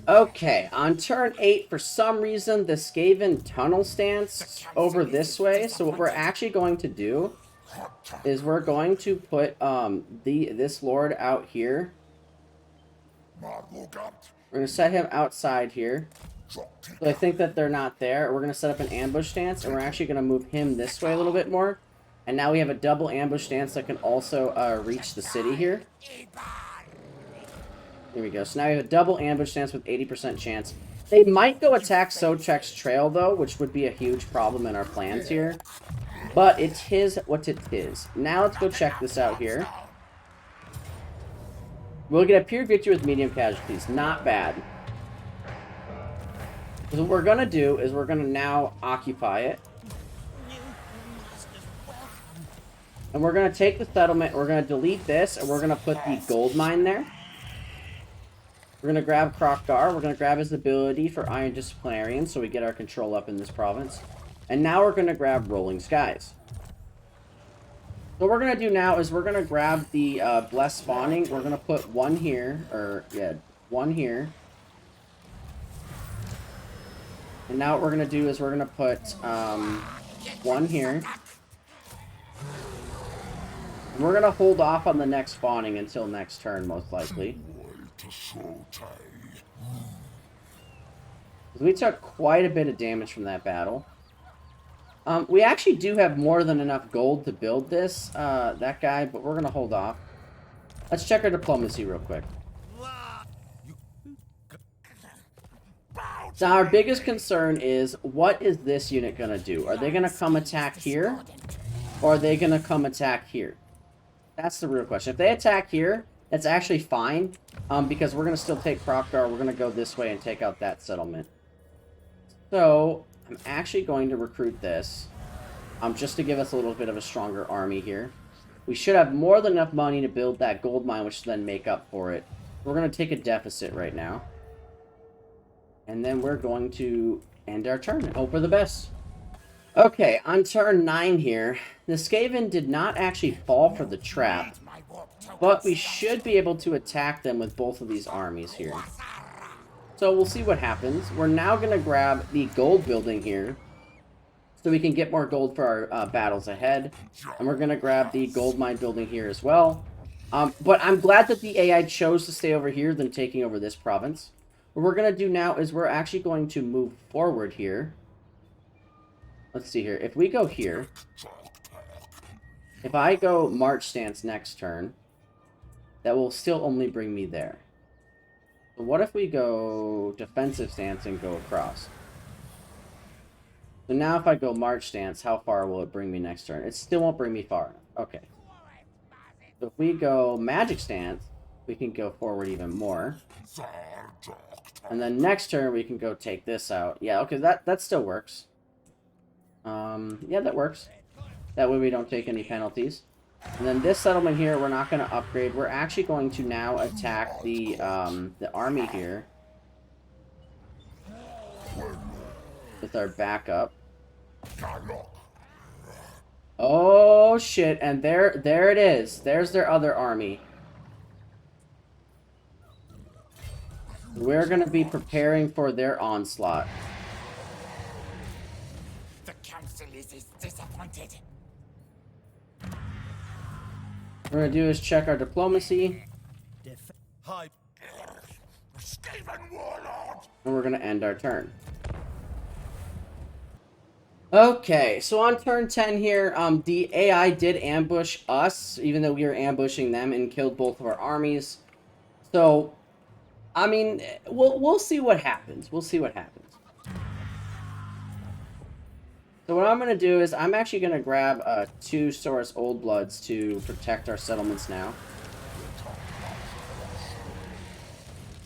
Okay, on turn 8, for some reason, the Skaven tunnel stance over this way. So what we're actually going to do is we're going to put this lord out here. We're going to set him outside here. So I think that they're not there. We're going to set up an ambush stance, and we're actually going to move him this way a little bit more. And now we have a double ambush stance that can also reach the city here. Here we go. So now we have a double ambush stance with 80% chance. They might go attack Sochek's trail, though, which would be a huge problem in our plans here. But it is what it is. Now let's go check this out here. We'll get a pure victory with medium casualties. Not bad. So what we're going to do is we're going to now occupy it. And we're going to take the settlement. We're going to delete this. And we're going to put the gold mine there. We're going to grab Kroq-Gar. We're going to grab his ability for Iron Disciplinarian. So we get our control up in this province. And now we're going to grab Rolling Skies. So what we're going to do now is we're going to grab the Blessed Spawning. We're going to put one here. One here. And now what we're going to do is we're going to put one here. And we're going to hold off on the next spawning until next turn, most likely. We took quite a bit of damage from that battle. We actually do have more than enough gold to build this, that guy, but we're going to hold off. Let's check our diplomacy real quick. So our biggest concern is, what is this unit going to do? Are they going to come attack here? Or are they going to come attack here? That's the real question. If they attack here, that's actually fine, because we're going to still take Kroq-Gar. We're going to go this way and take out that settlement. So, I'm actually going to recruit this, just to give us a little bit of a stronger army here. We should have more than enough money to build that gold mine, which will then make up for it. We're going to take a deficit right now. And then we're going to end our turn and hope for the best. Okay, on turn 9 here, the Skaven did not actually fall for the trap, but we should be able to attack them with both of these armies here. So we'll see what happens. We're now going to grab the gold building here, so we can get more gold for our battles ahead. And we're going to grab the gold mine building here as well. But I'm glad that the AI chose to stay over here than taking over this province. What we're going to do now is we're actually going to move forward here. Let's see here. If we go here, if I go March stance next turn, that will still only bring me there. So what if we go defensive stance and go across? So now if I go March stance, how far will it bring me next turn? It still won't bring me far. Okay. So if we go magic stance, we can go forward even more. And then next turn we can go take this out. Yeah, okay, that still works. Yeah, that works. That way we don't take any penalties. And then this settlement here, we're not going to upgrade. We're actually going to now attack the army here with our backup. Oh shit! And there it is. There's their other army. We're going to be preparing for their onslaught. The council is disappointed. What we're going to do is check our diplomacy. And we're going to end our turn. Okay, so on turn 10 here, the AI did ambush us, even though we were ambushing them, and killed both of our armies. So, I mean, we'll see what happens. We'll see what happens. So what I'm going to do is I'm actually going to grab 2 Saurus Old Bloods to protect our settlements now.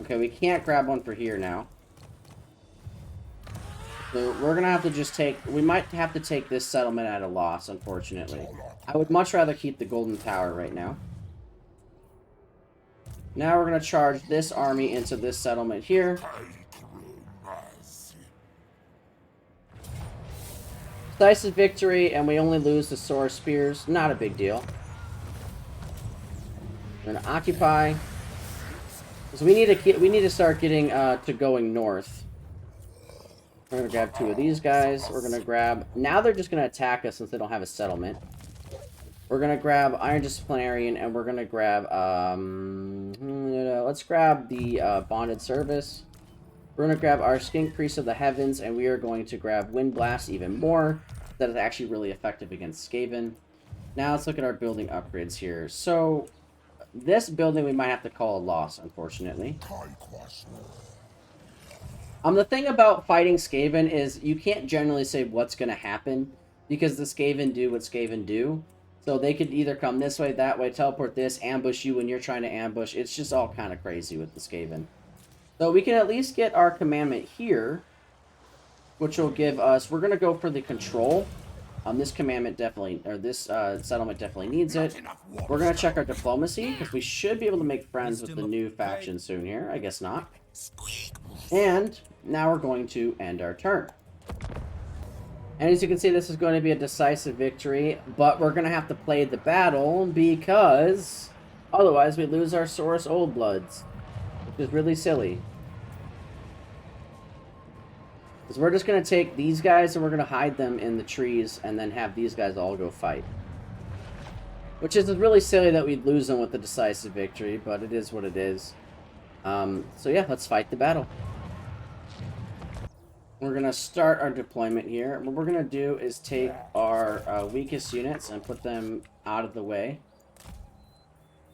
Okay, we can't grab one for here now. So we're going to have to just take... We might have to take this settlement at a loss, unfortunately. I would much rather keep the Golden Tower right now. Now we're going to charge this army into this settlement here. Decisive victory, and we only lose the Saurus Spears. Not a big deal. We're going to occupy. So we need to start getting to going north. We're gonna grab 2 of these guys. We're gonna grab... Now they're just gonna attack us since they don't have a settlement. We're gonna grab Iron Disciplinarian, and we're gonna grab... let's grab the Bonded Service. We're gonna grab our Skink Priest of the Heavens, and we are going to grab Wind Blast even more. That is actually really effective against Skaven. Now let's look at our building upgrades here. So, this building we might have to call a loss, unfortunately. The thing about fighting Skaven is you can't generally say what's going to happen because the Skaven do what Skaven do. So they could either come this way, that way, teleport this, ambush you when you're trying to ambush. It's just all kind of crazy with the Skaven. So we can at least get our commandment here, which will give us... We're going to go for the control. This commandment definitely... Or this settlement definitely needs it. We're going to check our diplomacy because we should be able to make friends with the new faction soon here. I guess not. And now we're going to end our turn. And as you can see, this is going to be a decisive victory, but we're going to have to play the battle because otherwise we lose our Saurus Old Bloods, which is really silly. Because we're just going to take these guys and we're going to hide them in the trees and then have these guys all go fight. Which is really silly that we'd lose them with the decisive victory, but it is what it is. So yeah, let's fight the battle. We're going to start our deployment here. What we're going to do is take our weakest units and put them out of the way.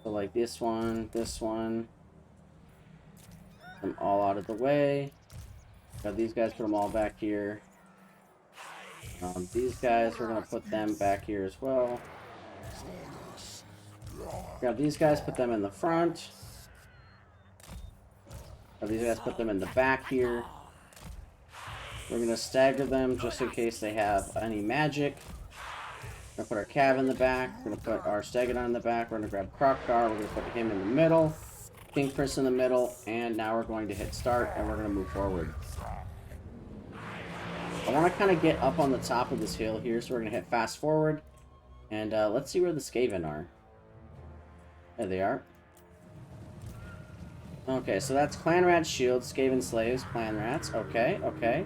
So like this one, them all out of the way. Got these guys, put them all back here. These guys, we're going to put them back here as well. Grab these guys, put them in the front. Grab these guys, put them in the back here. We're going to stagger them just in case they have any magic. We're going to put our Cav in the back. We're going to put our Stegodon in the back. We're going to grab Kroq-Gar. We're going to put him in the middle. King Prince in the middle. And now we're going to hit start and we're going to move forward. I want to kind of get up on the top of this hill here. So we're going to hit fast forward. And let's see where the Skaven are. There they are. Okay, so that's Clan Rat's shield, Skaven slaves, Clan Rats. Okay, okay.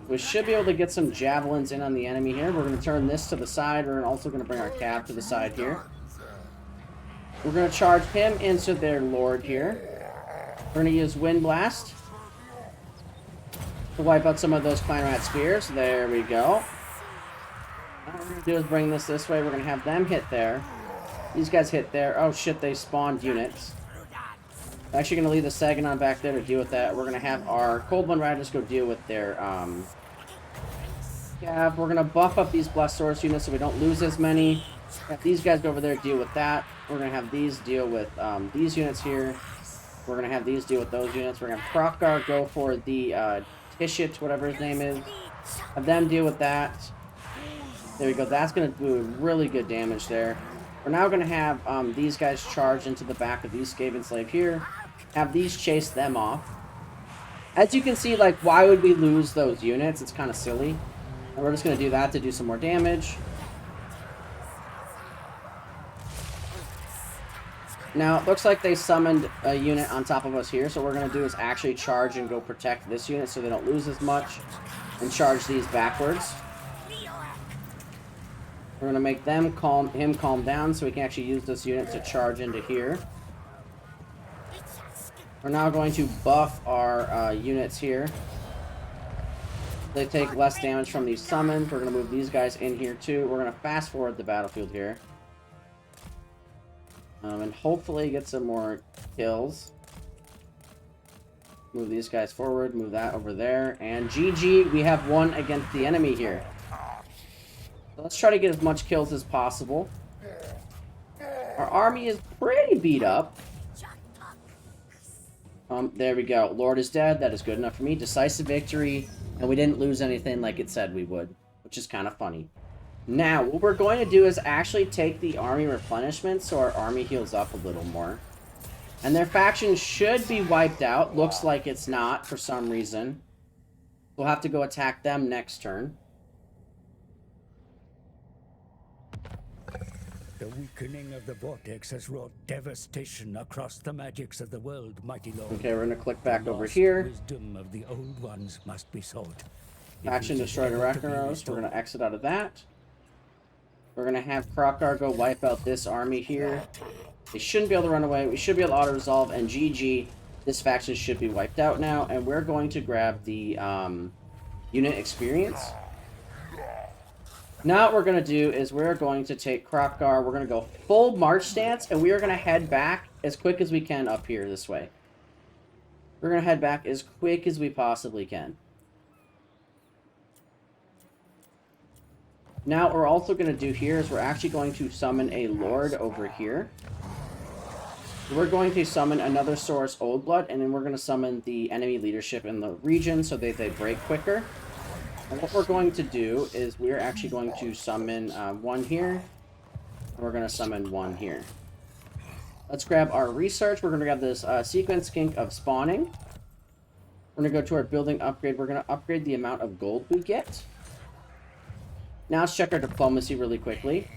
We should be able to get some javelins in on the enemy here. We're going to turn this to the side. We're also going to bring our Cav to the side here. We're going to charge him into their lord here. We're going to use Wind Blast to wipe out some of those Clan Rat spears. There we go. What we're going to do is bring this way. We're going to have them hit there. These guys hit there. Oh shit, they spawned units. I'm actually going to leave the Stegodon back there to deal with that. We're going to have our Cold One Riders go deal with their, Cav. We're going to buff up these Blessed Source units so we don't lose as many. Have these guys go over there deal with that. We're going to have these deal with, these units here. We're going to have these deal with those units. We're going to have Kroq-Gar go for the, Tishit, whatever his name is. Have them deal with that. There we go. That's going to do really good damage there. We're now going to have, these guys charge into the back of these Skaven Slave here. Have these chase them off. As you can see, like, why would we lose those units? It's kind of silly. And we're just going to do that to do some more damage. Now, it looks like they summoned a unit on top of us here. So what we're going to do is actually charge and go protect this unit so they don't lose as much. And charge these backwards. We're going to make them calm down so we can actually use this unit to charge into here. We're now going to buff our units here. They take less damage from these summons. We're going to move these guys in here too. We're going to fast forward the battlefield here. And hopefully get some more kills. Move these guys forward. Move that over there. And GG, we have won against the enemy here. So let's try to get as much kills as possible. Our army is pretty beat up. There we go. Lord is dead. That is good enough for me. Decisive victory. And we didn't lose anything like it said we would. Which is kind of funny. Now, what we're going to do is actually take the army replenishment so our army heals up a little more. And their faction should be wiped out. Looks like it's not for some reason. We'll have to go attack them next turn. The weakening of the vortex has wrought devastation across the magics of the world, mighty lord. Okay, we're gonna click back The over lost here. wisdom of the old ones must be sought. If Faction it is destroy the ever to be Ragnaros. We're restored. gonna exit out of that. We're gonna have Kroq-Gar go wipe out this army here. They shouldn't be able to run away. We should be able to auto-resolve, and GG. This faction should be wiped out now, and we're going to grab the unit experience. Now what we're going to do is we're going to take Kroq-Gar. We're going to go full march stance, and we are going to head back as quick as we can up here this way. We're going to head back as quick as we possibly can. Now what we're also going to do here is we're actually going to summon a Lord over here. We're going to summon another Source Old Blood, and then we're going to summon the enemy leadership in the region so that they break quicker. And what we're going to do is we're actually going to summon one here, and we're going to summon one here. Let's grab our research. We're going to grab this sequence skink of spawning. We're going to go to our building upgrade. We're going to upgrade the amount of gold we get. Now let's check our diplomacy really quickly.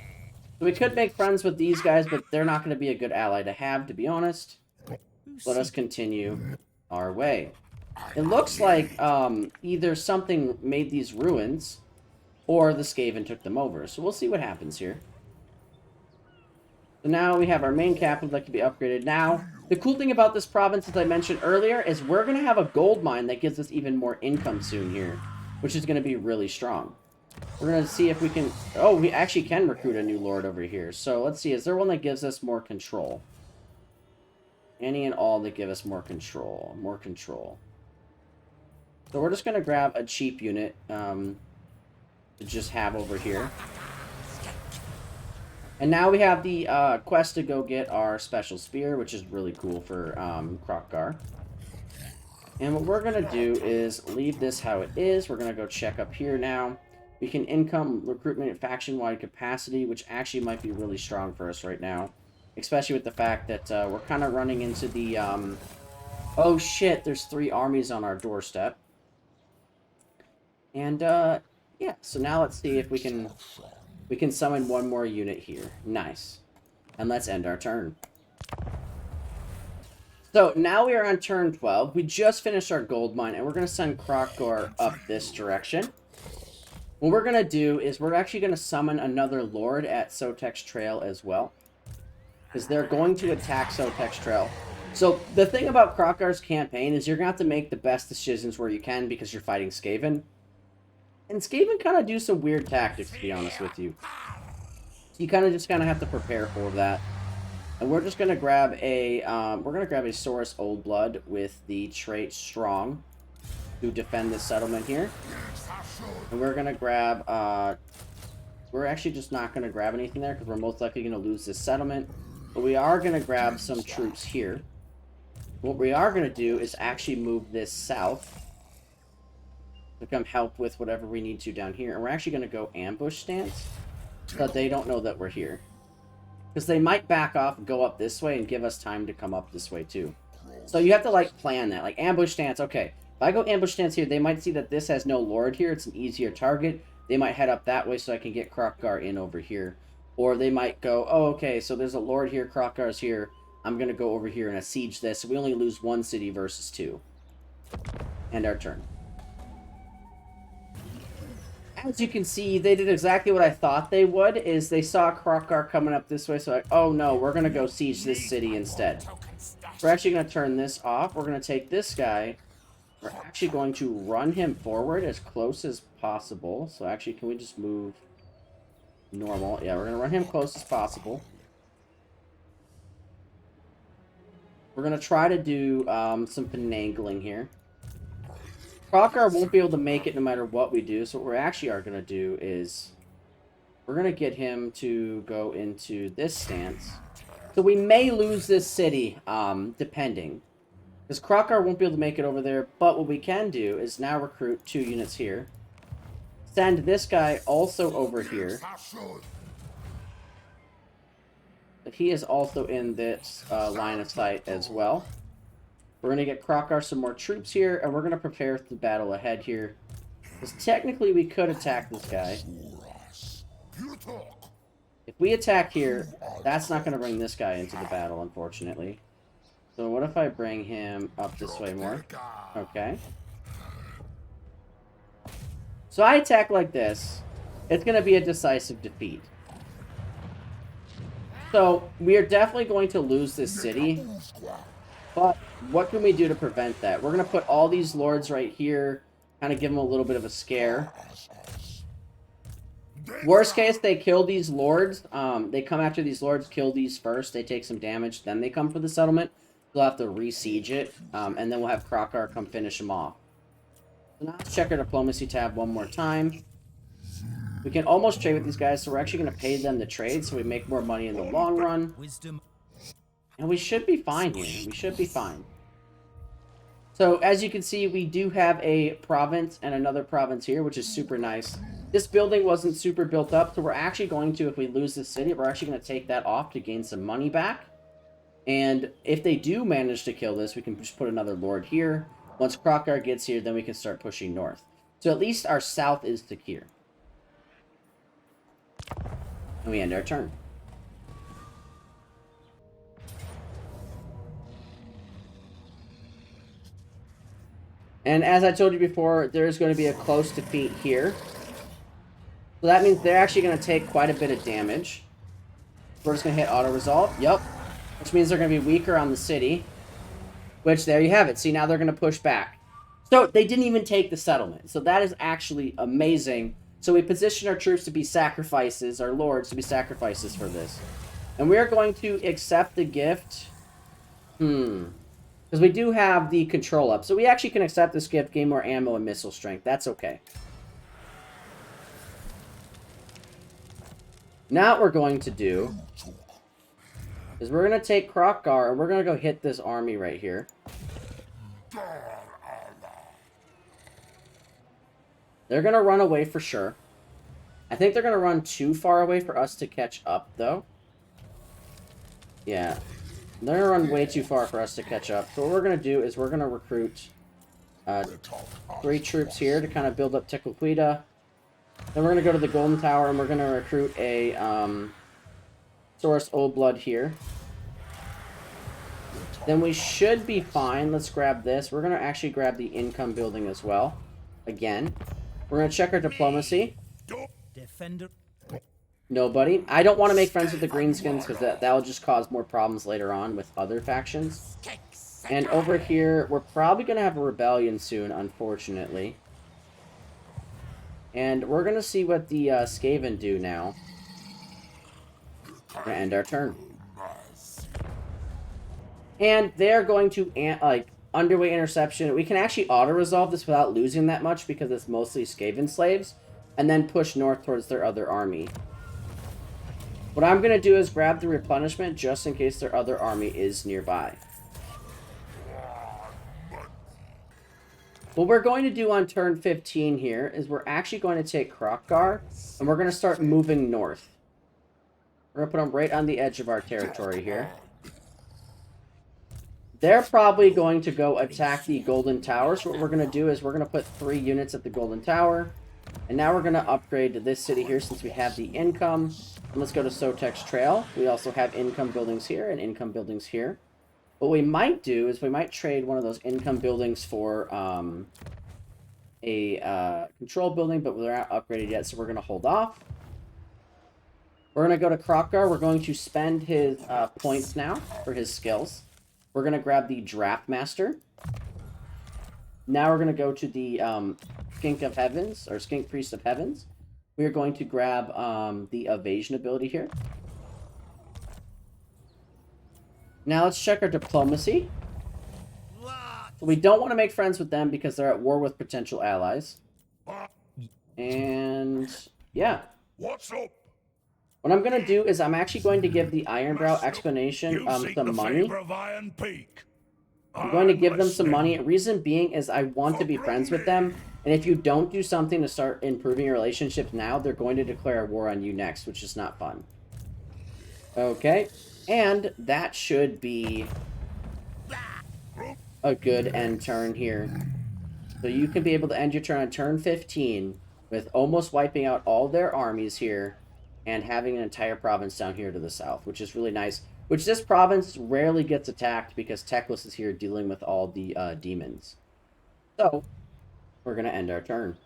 So we could make friends with these guys, but they're not going to be a good ally to have, to be honest. Let us continue our way. It looks like either something made these ruins, or the Skaven took them over. So we'll see what happens here. So now we have our main capital that can be upgraded. Now, the cool thing about this province, as I mentioned earlier, is we're going to have a gold mine that gives us even more income soon here, which is going to be really strong. We're going to see if we can... Oh, we actually can recruit a new lord over here. So let's see. Is there one that gives us more control? Any and all that give us more control. More control. So we're just going to grab a cheap unit to just have over here. And now we have the quest to go get our special spear, which is really cool for Kroq-Gar. And what we're going to do is leave this how it is. We're going to go check up here now. We can income recruitment at faction-wide capacity, which actually might be really strong for us right now. Especially with the fact that we're kind of running into the... Oh shit, there's 3 armies on our doorstep. And, yeah, so now let's see if we can summon one more unit here. Nice. And let's end our turn. So, now we are on turn 12. We just finished our gold mine, and we're going to send Kroq-Gar up this direction. What we're going to do is we're actually going to summon another Lord at Sotek's Trail as well. Because they're going to attack Sotek's Trail. So, the thing about Kroq-Gar's campaign is you're going to have to make the best decisions where you can because you're fighting Skaven. And Skaven kind of do some weird tactics, to be honest with you. So you kind of just have to prepare for that. And we're just going to grab a, Source Old Blood with the trait Strong to defend this settlement here. And we're going to grab, we're actually just not going to grab anything there because we're most likely going to lose this settlement. But we are going to grab some troops here. What we are going to do is actually move this south to come help with whatever we need to down here. And we're actually going to go ambush stance so that they don't know that we're here. Because they might back off and go up this way and give us time to come up this way too. So you have to like plan that. Like ambush stance, okay. If I go ambush stance here, they might see that this has no lord here. It's an easier target. They might head up that way so I can get Kroq-Gar in over here. Or they might go, oh, okay, so there's a lord here, Kroq-Gar's here. I'm going to go over here and siege this. So we only lose 1 city versus 2. End our turn. As you can see, they did exactly what I thought they would, is they saw Kroq-Gar coming up this way, so like, oh no, we're going to go siege this city instead. We're actually going to turn this off. We're going to take this guy. We're actually going to run him forward as close as possible. So actually, can we just move normal? Yeah, we're going to run him close as possible. We're going to try to do some finagling here. Kroq-Gar won't be able to make it no matter what we do, so what we actually are going to do is we're going to get him to go into this stance. So we may lose this city, depending. Because Kroq-Gar won't be able to make it over there, but what we can do is now recruit 2 units here. Send this guy also over here. But he is also in this line of sight as well. We're going to get Kroq-Gar some more troops here, and we're going to prepare for the battle ahead here. Because technically we could attack this guy. If we attack here, that's not going to bring this guy into the battle, unfortunately. So what if I bring him up this way more? Okay. So I attack like this. It's going to be a decisive defeat. So we are definitely going to lose this city. But what can we do to prevent that? We're going to put all these lords right here. Kind of give them a little bit of a scare. Worst case, they kill these lords. They come after these lords, kill these first. They take some damage. Then they come for the settlement. We'll have to re-siege it. And then we'll have Kroq-Gar come finish them off. So now let's check our diplomacy tab one more time. We can almost trade with these guys, so we're actually going to pay them to trade so we make more money in the long run. And we should be fine here. We should be fine. So, as you can see, we do have a province and another province here, which is super nice. This building wasn't super built up, so we're actually going to, if we lose this city, we're actually going to take that off to gain some money back. And if they do manage to kill this, we can just put another lord here. Once Kroq-Gar gets here, then we can start pushing north. So at least our south is secure. And we end our turn. And as I told you before, there's going to be a close defeat here. So that means they're actually going to take quite a bit of damage. We're just going to hit auto-resolve. Yep. Which means they're going to be weaker on the city. Which, there you have it. See, now they're going to push back. So, they didn't even take the settlement. So that is actually amazing. So we position our troops to be sacrifices, our lords to be sacrifices for this. And we are going to accept the gift. Because we do have the control up. So we actually can accept this gift, gain more ammo and missile strength. That's okay. Now what we're going to do is we're going to take Kroq-Gar and we're going to go hit this army right here. They're going to run away for sure. I think they're going to run too far away for us to catch up, though. Yeah. They're going to run way too far for us to catch up. So what we're going to do is we're going to recruit 3 troops here to kind of build up Tequila. Then we're going to go to the Golden Tower and we're going to recruit a Saurus Old Blood here. Then we should be fine. Let's grab this. We're going to actually grab the income building as well. Again. We're going to check our diplomacy. Defender. Nobody. I don't want to make friends with the Greenskins because that will just cause more problems later on with other factions. And over here, we're probably going to have a rebellion soon, unfortunately. And we're going to see what the Skaven do now. We're going to end our turn. And they're going to, underway interception. We can actually auto-resolve this without losing that much because it's mostly Skaven slaves. And then push north towards their other army. What I'm going to do is grab the replenishment just in case their other army is nearby. What we're going to do on turn 15 here is we're actually going to take Kroq-Gar and we're going to start moving north. We're going to put them right on the edge of our territory here. They're probably going to go attack the Golden Tower. So what we're going to do is we're going to put 3 units at the Golden Tower. And now we're going to upgrade to this city here since we have the income. And let's go to Sotek's Trail. We also have income buildings here and income buildings here. What we might do is we might trade one of those income buildings for a control building, but they're not upgraded yet, so we're going to hold off. We're going to go to Kroq-Gar. We're going to spend his points now for his skills. We're going to grab the Draft Master. Now we're going to go to the Skink of Heavens, or Skink Priest of Heavens. We are going to grab the Evasion ability here. Now let's check our diplomacy. So we don't want to make friends with them because they're at war with potential allies. And yeah. What's up? What I'm going to do is I'm actually going to give the Ironbrow Explanation some money. I'm going to give them some money. Reason being is I want to be friends with them. And if you don't do something to start improving your relationships now, they're going to declare a war on you next, which is not fun. Okay. And that should be a good end turn here. So you can be able to end your turn on turn 15 with almost wiping out all their armies here. and having an entire province down here to the south, which is really nice. Which this province rarely gets attacked because Teclis is here dealing with all the demons. So, we're going to end our turn.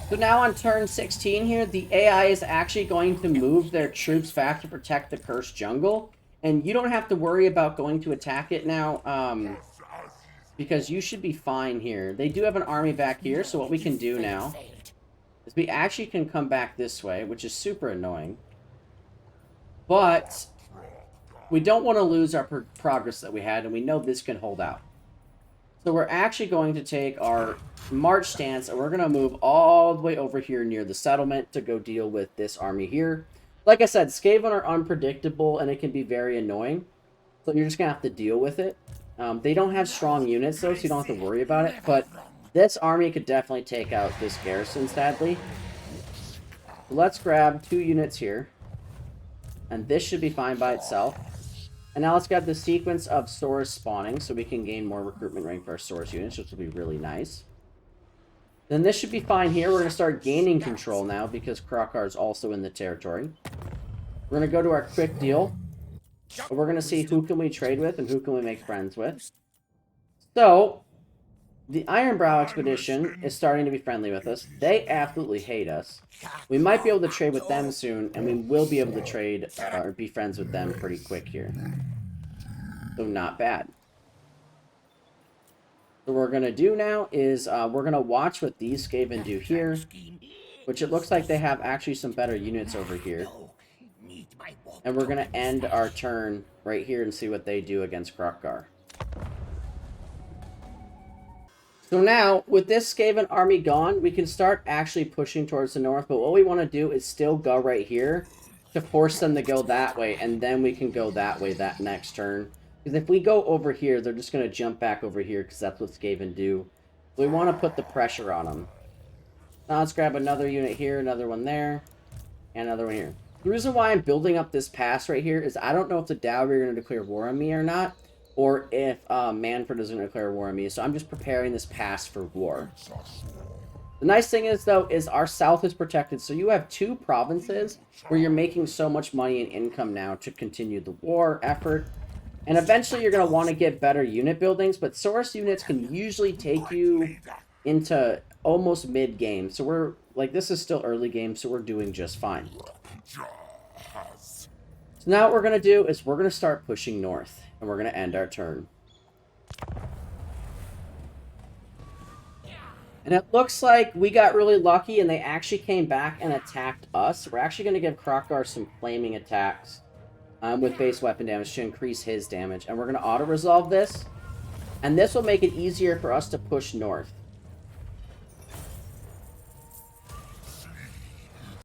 So now on turn 16 here, the AI is actually going to move their troops back to protect the cursed jungle. And you don't have to worry about going to attack it now, because you should be fine here. They do have an army back here, so what we can do now is we actually can come back this way, which is super annoying. But we don't want to lose our progress that we had, and we know this can hold out. So we're actually going to take our march stance, and we're going to move all the way over here near the settlement to go deal with this army here. Like I said, Skaven are unpredictable, and it can be very annoying. So you're just going to have to deal with it. They don't have strong units, though, so you don't have to worry about it. But this army could definitely take out this garrison, sadly. So let's grab 2 units here. And this should be fine by itself. And now let's grab the sequence of Saurus spawning so we can gain more recruitment rank for our Saurus units, which will be really nice. Then this should be fine here. We're going to start gaining control now because Kroq-Gar is also in the territory. We're going to go to our quick deal. We're going to see who can we trade with and who can we make friends with. So, the Ironbrow expedition is starting to be friendly with us. They absolutely hate us. We might be able to trade with them soon, and we will be able to trade or be friends with them pretty quick here. So not bad. So what we're going to do now is we're going to watch what these Skaven do here, which it looks like they have actually some better units over here. And we're going to end our turn right here and see what they do against Kroq-Gar. So now, with this Skaven army gone, we can start actually pushing towards the north, but what we want to do is still go right here to force them to go that way, and then we can go that way that next turn. Because if we go over here, they're just going to jump back over here, because that's what Skaven do. So we want to put the pressure on them. Now let's grab another unit here, another one there, and another one here. The reason why I'm building up this pass right here is I don't know if the Dowry are going to declare war on me or not, or if Manfred is going to declare war on me, so I'm just preparing this pass for war. The nice thing is, though, is our south is protected, so you have 2 provinces where you're making so much money and income now to continue the war effort. And eventually you're going to want to get better unit buildings, but Saurus units can usually take you into almost mid-game. So we're, like, this is still early game, so we're doing just fine. So now what we're going to do is we're going to start pushing north, and we're going to end our turn. And it looks like we got really lucky, and they actually came back and attacked us. We're actually going to give Kroq-Gar some flaming attacks with base weapon damage to increase his damage. And we're going to auto-resolve this. And this will make it easier for us to push north.